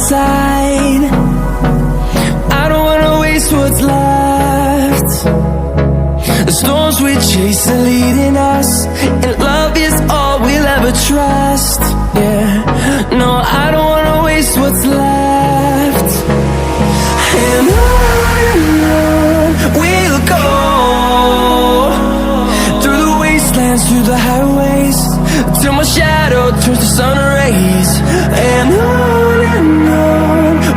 side. I don't wanna waste what's left. The storms we chase are leading us, and love is all we'll ever trust. Yeah, no, I don't wanna waste what's left. And on we'll go, through the wastelands, through the highways, till my shadow turns to sun rays. And on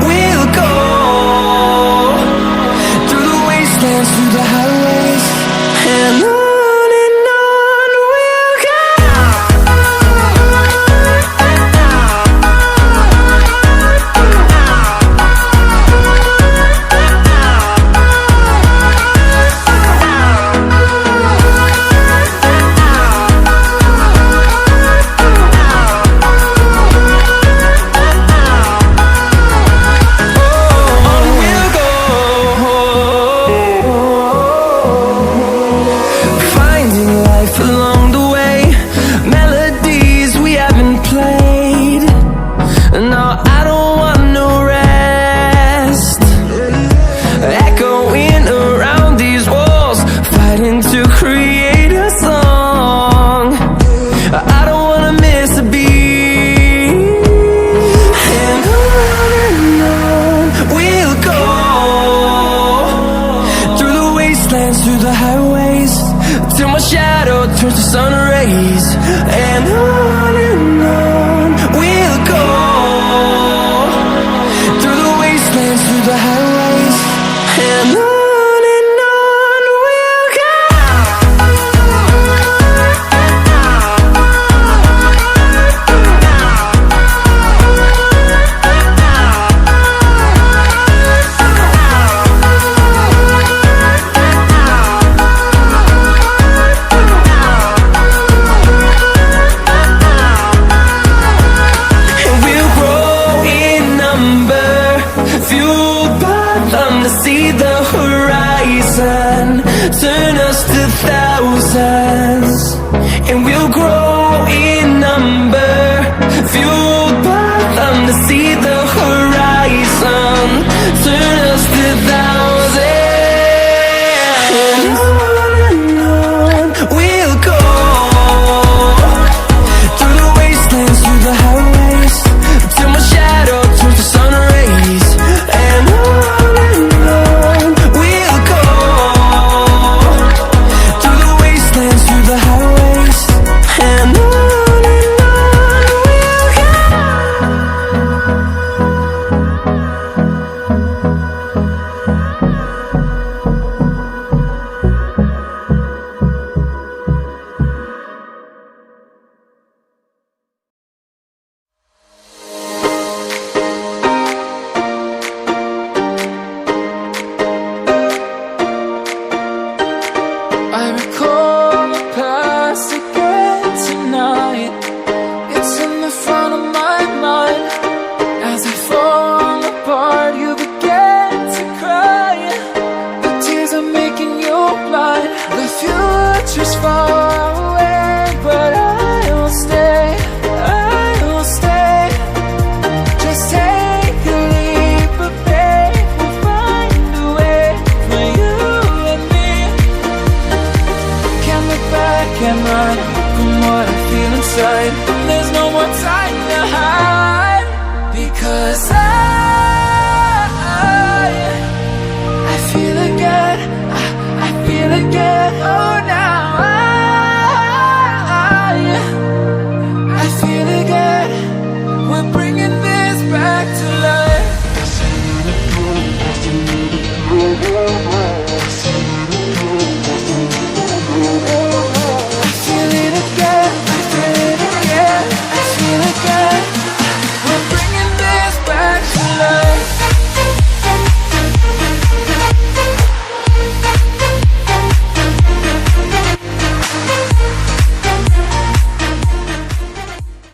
we'll go, through the wastelands, through the highways, and on we'll go. To create a song, I don't wanna miss a beat. And on we'll go, through the wastelands, through the highways, till my shadow turns to sun rays. And on we'll go, through the wastelands, through the highways, and on. See the horizon, turn us to thousands, and we'll grow